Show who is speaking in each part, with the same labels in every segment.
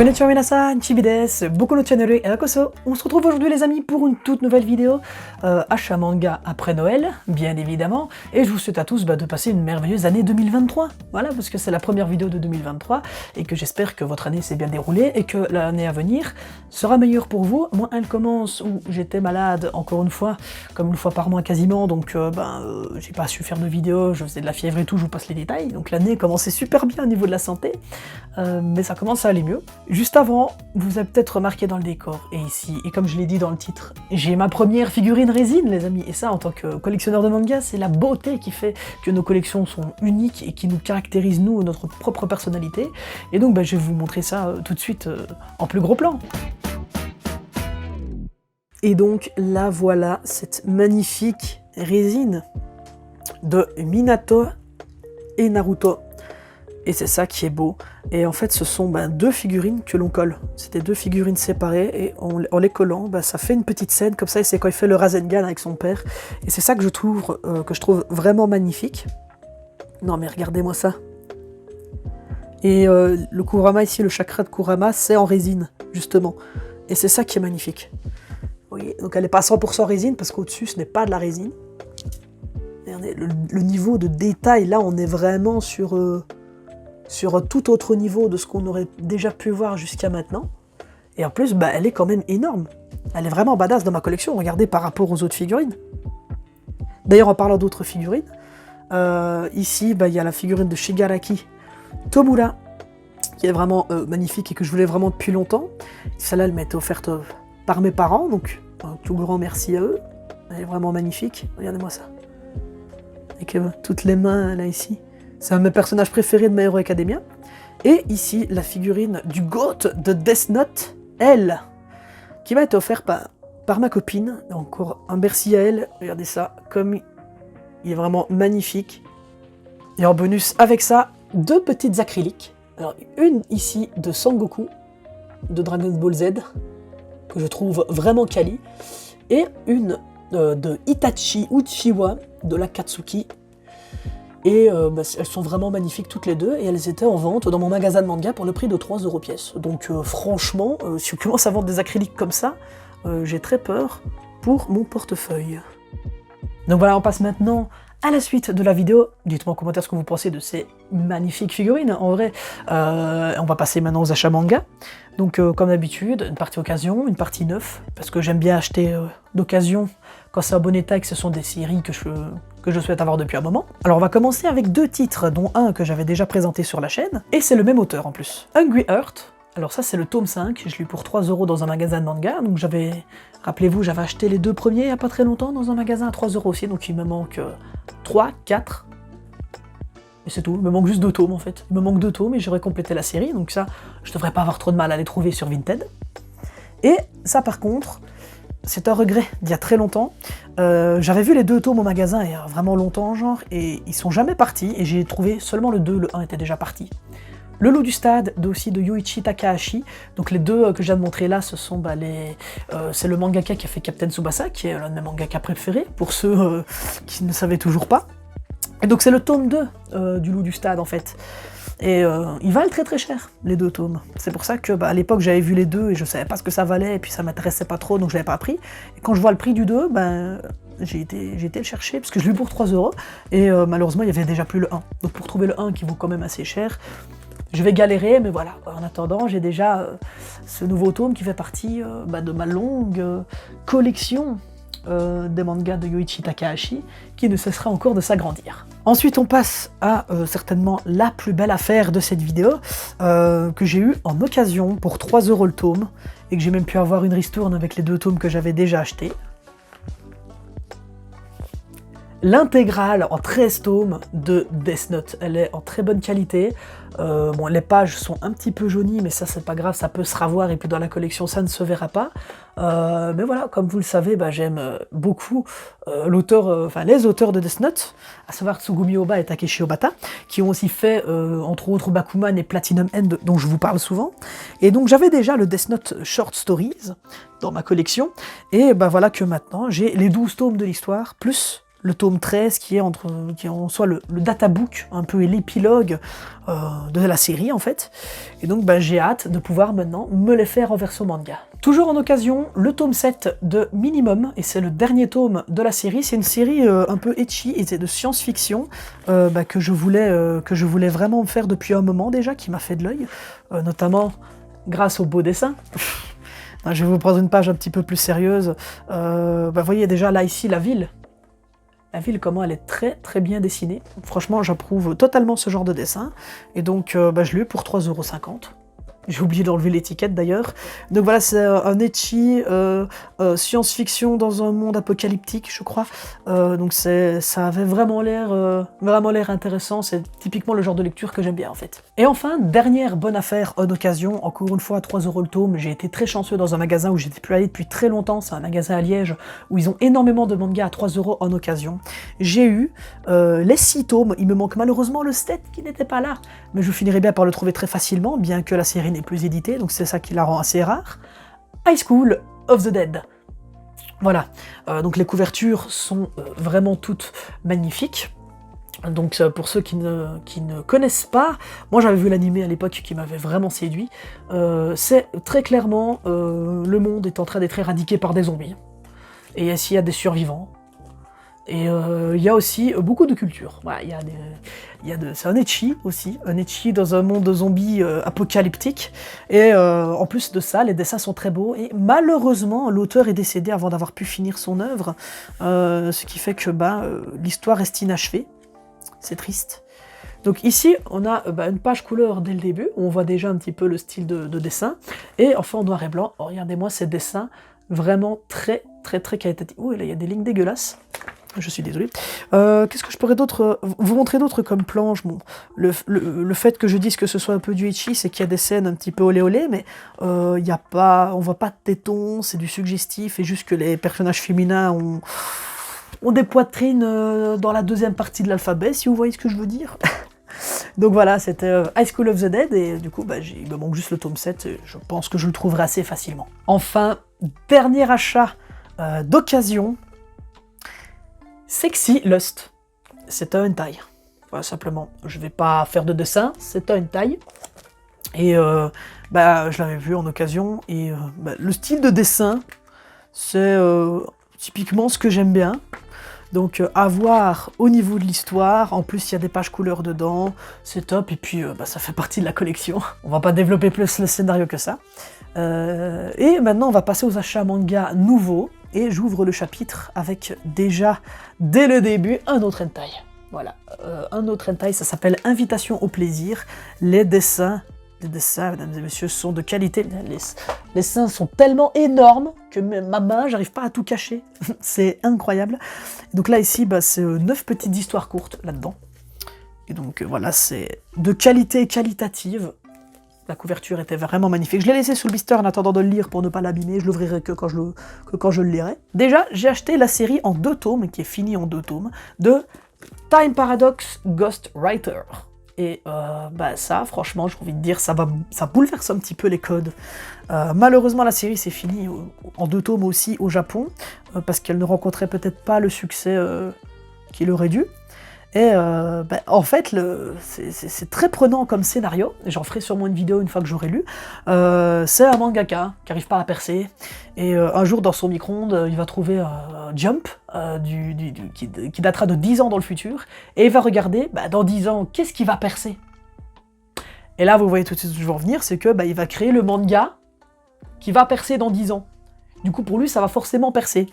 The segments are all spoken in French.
Speaker 1: Konnichiwa minasan, Chibi desu, Boku no Channel et Akoso. On se retrouve aujourd'hui les amis pour une toute nouvelle vidéo achat manga après Noël, bien évidemment. Et je vous souhaite à tous de passer une merveilleuse année 2023. Voilà, parce que c'est la première vidéo de 2023 et que j'espère que votre année s'est bien déroulée et que l'année à venir sera meilleure pour vous. Moi, elle commence où j'étais malade, encore une fois, comme une fois par mois quasiment, donc j'ai pas su faire de vidéos, je faisais de la fièvre et tout, je vous passe les détails. Donc l'année commençait super bien au niveau de la santé, mais ça commence à aller mieux. Juste avant, vous avez peut-être remarqué dans le décor, et ici, et comme je l'ai dit dans le titre, j'ai ma première figurine résine, les amis, et ça, en tant que collectionneur de manga, c'est la beauté qui fait que nos collections sont uniques et qui nous caractérise, nous, notre propre personnalité. Et donc, je vais vous montrer ça tout de suite en plus gros plan. Et donc, là, voilà cette magnifique résine de Minato et Naruto. Et c'est ça qui est beau. Et en fait, ce sont deux figurines que l'on colle. C'était deux figurines séparées, et en les collant, ça fait une petite scène comme ça, et c'est quand il fait le Rasengan avec son père. Et c'est ça que je trouve vraiment magnifique. Non mais regardez-moi ça. Et le Kurama ici, le chakra de Kurama, c'est en résine, justement. Et c'est ça qui est magnifique. Vous voyez, donc elle n'est pas 100% résine, parce qu'au-dessus, ce n'est pas de la résine. Regardez, le niveau de détail, là, on est vraiment sur tout autre niveau de ce qu'on aurait déjà pu voir jusqu'à maintenant. Et en plus, elle est quand même énorme. Elle est vraiment badass dans ma collection, regardez par rapport aux autres figurines. D'ailleurs, en parlant d'autres figurines, ici, il y a la figurine de Shigaraki Tomura, qui est vraiment magnifique et que je voulais vraiment depuis longtemps. Celle-là, elle m'a été offerte par mes parents, donc un tout grand merci à eux. Elle est vraiment magnifique, regardez-moi ça. Avec toutes les mains, là, ici. C'est un de mes personnages préférés de My Hero Academia. Et ici, la figurine du GOAT de Death Note, elle, qui m'a été offerte par ma copine. Et encore un merci à elle. Regardez ça, comme il est vraiment magnifique. Et en bonus, avec ça, deux petites acryliques. Alors, une ici de Sangoku, de Dragon Ball Z, que je trouve vraiment quali. Et une de Itachi Uchiwa, de l'Akatsuki. Et elles sont vraiment magnifiques toutes les deux, et elles étaient en vente dans mon magasin de manga pour le prix de 3 € pièce. Donc franchement, si on commence à vendre des acryliques comme ça, j'ai très peur pour mon portefeuille. Donc voilà, on passe maintenant à la suite de la vidéo. Dites-moi en commentaire ce que vous pensez de ces magnifiques figurines. En vrai, on va passer maintenant aux achats manga. Donc comme d'habitude, une partie occasion, une partie neuf, parce que j'aime bien acheter d'occasion quand c'est en bon état et que ce sont des séries que je souhaite avoir depuis un moment. Alors on va commencer avec deux titres, dont un que j'avais déjà présenté sur la chaîne, et c'est le même auteur en plus. Hungry Heart. Alors ça c'est le tome 5, je l'ai eu pour 3 € dans un magasin de manga, donc rappelez-vous, j'avais acheté les deux premiers il n'y a pas très longtemps dans un magasin à 3 € aussi, donc il me manque 3, 4, et c'est tout, il me manque juste 2 tomes en fait. Il me manque 2 tomes et j'aurais complété la série, donc ça, je devrais pas avoir trop de mal à les trouver sur Vinted. Et ça par contre, c'est un regret d'il y a très longtemps. J'avais vu les 2 tomes au magasin il y a vraiment longtemps, genre, et ils sont jamais partis, et j'ai trouvé seulement le 2, le 1 était déjà parti. Le Loup du Stade, aussi de Yuichi Takahashi. Donc les deux que je viens de montrer là, ce sont c'est le mangaka qui a fait Captain Tsubasa, qui est l'un de mes mangaka préférés, pour ceux qui ne savaient toujours pas. Et donc c'est le tome 2 du Loup du Stade en fait. Et ils valent très très cher, les 2 tomes. C'est pour ça que à l'époque j'avais vu les 2 et je savais pas ce que ça valait, et puis ça m'intéressait pas trop, donc je l'avais pas pris. Et quand je vois le prix du 2, j'ai été le chercher, parce que je l'ai eu pour 3 €, et malheureusement il y avait déjà plus le 1. Donc pour trouver le 1 qui vaut quand même assez cher, je vais galérer, mais voilà. En attendant, j'ai déjà ce nouveau tome qui fait partie de ma longue collection des mangas de Yuichi Takahashi, qui ne cessera encore de s'agrandir. Ensuite, on passe à certainement la plus belle affaire de cette vidéo, que j'ai eue en occasion pour 3 € le tome, et que j'ai même pu avoir une ristourne avec les 2 tomes que j'avais déjà achetés. L'intégrale en 13 tomes de Death Note, elle est en très bonne qualité. Bon, les pages sont un petit peu jaunies, mais ça c'est pas grave, ça peut se ravoir, et puis dans la collection ça ne se verra pas. Mais voilà, comme vous le savez, j'aime beaucoup les auteurs de Death Note, à savoir Tsugumi Ohba et Takeshi Obata, qui ont aussi fait, entre autres, Bakuman et Platinum End, dont je vous parle souvent. Et donc j'avais déjà le Death Note Short Stories dans ma collection, et voilà que maintenant j'ai les 12 tomes de l'histoire, plus le tome 13 qui est en soi le databook, un peu et l'épilogue de la série en fait. Et donc j'ai hâte de pouvoir maintenant me les faire en version manga. Toujours en occasion, le tome 7 de Minimum, et c'est le dernier tome de la série. C'est une série un peu ecchi et c'est de science-fiction que je voulais vraiment faire depuis un moment déjà, qui m'a fait de l'œil, notamment grâce aux beaux dessins. Je vais vous prendre une page un petit peu plus sérieuse. Vous voyez déjà là ici la ville. La ville, comment elle est très très bien dessinée. Franchement, j'approuve totalement ce genre de dessin. Et donc, je l'ai eu pour 3,50 €. J'ai oublié d'enlever l'étiquette d'ailleurs. Donc voilà, c'est un ecchi science-fiction dans un monde apocalyptique, je crois. Donc ça avait vraiment l'air intéressant. C'est typiquement le genre de lecture que j'aime bien en fait. Et enfin, dernière bonne affaire en occasion, encore une fois à 3 € le tome. J'ai été très chanceux dans un magasin où j'étais plus allé depuis très longtemps. C'est un magasin à Liège où ils ont énormément de mangas à 3 € en occasion. J'ai eu les 6 tomes. Il me manque malheureusement le 7 qui n'était pas là. Mais je finirai bien par le trouver très facilement, bien que la série n'est plus éditée, donc c'est ça qui la rend assez rare. High School of the Dead. Voilà, donc les couvertures sont vraiment toutes magnifiques. Donc pour ceux qui ne connaissent pas, moi j'avais vu l'animé à l'époque qui m'avait vraiment séduit. C'est très clairement, le monde est en train d'être éradiqué par des zombies. Et ici il y a des survivants. Et il y a aussi beaucoup de culture. Voilà, c'est un ecchi aussi, un ecchi dans un monde de zombies apocalyptique. Et en plus de ça, les dessins sont très beaux. Et malheureusement, l'auteur est décédé avant d'avoir pu finir son œuvre, ce qui fait que l'histoire reste inachevée. C'est triste. Donc ici, on a une page couleur dès le début, où on voit déjà un petit peu le style de dessin. Et enfin en noir et blanc, regardez-moi ces dessins vraiment très très très qualitatifs. Ouh, là il y a des lignes dégueulasses. Je suis désolé. Qu'est-ce que je pourrais vous montrer d'autre comme planche? Bon, le fait que je dise que ce soit un peu du ecchi, c'est qu'il y a des scènes un petit peu olé olé, mais on voit pas de tétons, c'est du suggestif, et juste que les personnages féminins ont des poitrines dans la deuxième partie de l'alphabet, si vous voyez ce que je veux dire. Donc voilà, c'était High School of the Dead, et du coup, il me manque juste le tome 7, et je pense que je le trouverai assez facilement. Enfin, dernier achat d'occasion, Sexy Lust. C'est un hentai. Voilà, simplement. Je vais pas faire de dessin, c'est un hentai. Et je l'avais vu en occasion, et le style de dessin, c'est typiquement ce que j'aime bien. Donc à voir au niveau de l'histoire, en plus il y a des pages couleurs dedans, c'est top, et puis ça fait partie de la collection. On va pas développer plus le scénario que ça. Et maintenant on va passer aux achats manga nouveaux, et j'ouvre le chapitre avec déjà, dès le début, un autre hentai. Voilà, un autre hentai, ça s'appelle Invitation au plaisir. Les dessins, mesdames et messieurs, sont de qualité. Les dessins sont tellement énormes que ma main, j'arrive pas à tout cacher. C'est incroyable. Donc là, ici, c'est 9 petites histoires courtes là-dedans. Et donc voilà, c'est de qualité qualitative. La couverture était vraiment magnifique. Je l'ai laissé sous le blister en attendant de le lire pour ne pas l'abîmer. Je l'ouvrirai que quand je le lirai. Déjà, j'ai acheté la série en 2 tomes, qui est finie en 2 tomes, de Time Paradox Ghostwriter. Et ça, franchement, j'ai envie de dire, ça bouleverse un petit peu les codes. Malheureusement, la série s'est finie en 2 tomes aussi au Japon, parce qu'elle ne rencontrait peut-être pas le succès qu'il aurait dû. Et en fait, c'est très prenant comme scénario, et j'en ferai sûrement une vidéo une fois que j'aurai lu. C'est un mangaka qui n'arrive pas à percer, et un jour dans son micro-ondes, il va trouver un Jump qui datera de 10 ans dans le futur, et il va regarder, dans 10 ans, qu'est-ce qui va percer? Et là, vous voyez tout de suite où je veux en venir, c'est que il va créer le manga qui va percer dans 10 ans. Du coup, pour lui, ça va forcément percer.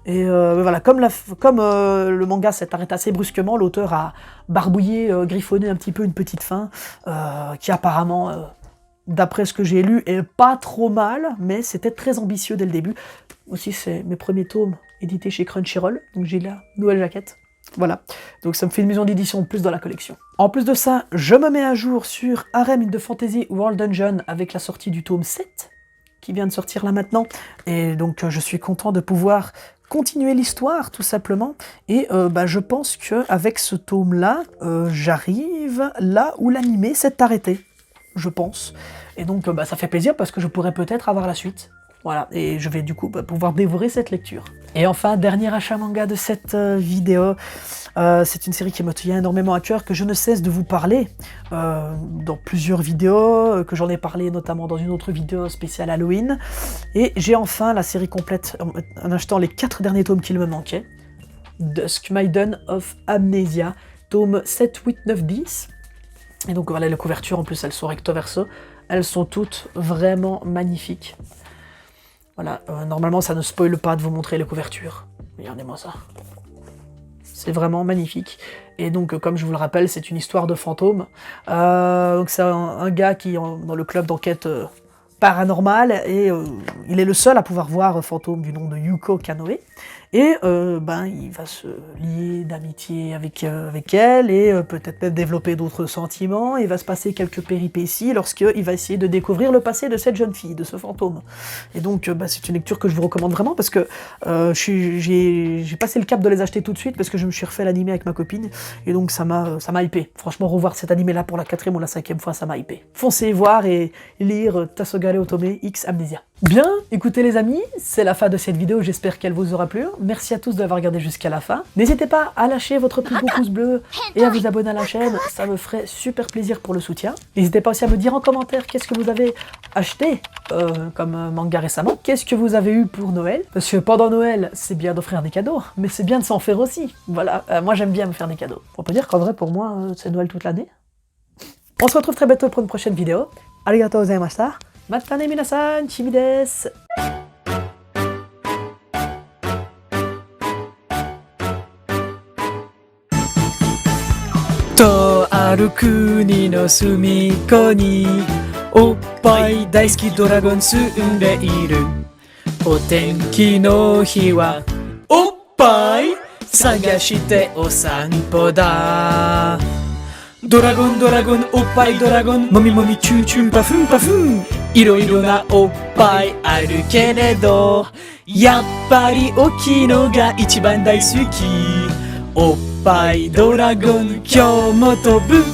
Speaker 1: Et voilà, comme le manga s'est arrêté assez brusquement, l'auteur a barbouillé, griffonné un petit peu une petite fin, qui apparemment, d'après ce que j'ai lu, est pas trop mal, mais c'était très ambitieux dès le début. Aussi, c'est mes premiers tomes édités chez Crunchyroll, donc j'ai la nouvelle jaquette. Voilà, donc ça me fait une maison d'édition en plus dans la collection. En plus de ça, je me mets à jour sur Harem in the Fantasy World Dungeon avec la sortie du tome 7, qui vient de sortir là maintenant, et donc je suis content de pouvoir continuer l'histoire tout simplement, et je pense qu'avec ce tome-là, j'arrive là où l'animé s'est arrêté, je pense, et donc ça fait plaisir parce que je pourrais peut-être avoir la suite. Voilà, et je vais du coup pouvoir dévorer cette lecture. Et enfin, dernier achat manga de cette vidéo, c'est une série qui me tient énormément à cœur, que je ne cesse de vous parler dans plusieurs vidéos, que j'en ai parlé notamment dans une autre vidéo spéciale Halloween. Et j'ai enfin la série complète en achetant les 4 derniers tomes qu'il me manquait. Dusk Maiden of Amnesia, tome 7, 8, 9, 10. Et donc voilà, les couvertures en plus elles sont recto verso, elles sont toutes vraiment magnifiques. Voilà, normalement ça ne spoile pas de vous montrer les couvertures. Regardez-moi ça. C'est vraiment magnifique. Et donc comme je vous le rappelle, c'est une histoire de fantôme. Donc c'est un gars qui est dans le club d'enquête paranormale et il est le seul à pouvoir voir un fantôme du nom de Yuko Kanoe. Et il va se lier d'amitié avec elle et peut-être même développer d'autres sentiments. Il va se passer quelques péripéties lorsqu'il va essayer de découvrir le passé de cette jeune fille, de ce fantôme. Et donc c'est une lecture que je vous recommande vraiment parce que j'ai passé le cap de les acheter tout de suite parce que je me suis refait l'animé avec ma copine et donc ça m'a hypé. Franchement, revoir cet animé là pour la 4e ou la 5e fois, ça m'a hypé. Foncez voir et lire Tasogare Otome X Amnesia. Bien, écoutez les amis, c'est la fin de cette vidéo, j'espère qu'elle vous aura plu. Merci à tous d'avoir regardé jusqu'à la fin. N'hésitez pas à lâcher votre plus beau pouce bleu et à vous abonner à la chaîne, ça me ferait super plaisir pour le soutien. N'hésitez pas aussi à me dire en commentaire qu'est-ce que vous avez acheté comme manga récemment, qu'est-ce que vous avez eu pour Noël, parce que pendant Noël, c'est bien d'offrir des cadeaux, mais c'est bien de s'en faire aussi. Voilà, moi j'aime bien me faire des cadeaux. On peut dire qu'en vrai, pour moi, c'est Noël toute l'année. On se retrouve très bientôt pour une prochaine vidéo. Arigatou gozaimashita. Matane minasan, Chimi desu. とある国の隅っこにおっぱい大好きドラゴン住んでいる。お天気の日はおっぱい探してお散歩だ。ドラゴンドラゴンおっぱいドラゴンもみもみチューチューパフンパフンいろいろなおっぱいあるけれどやっぱり大きいのが一番大好きおっぱいドラゴン今日も飛ぶ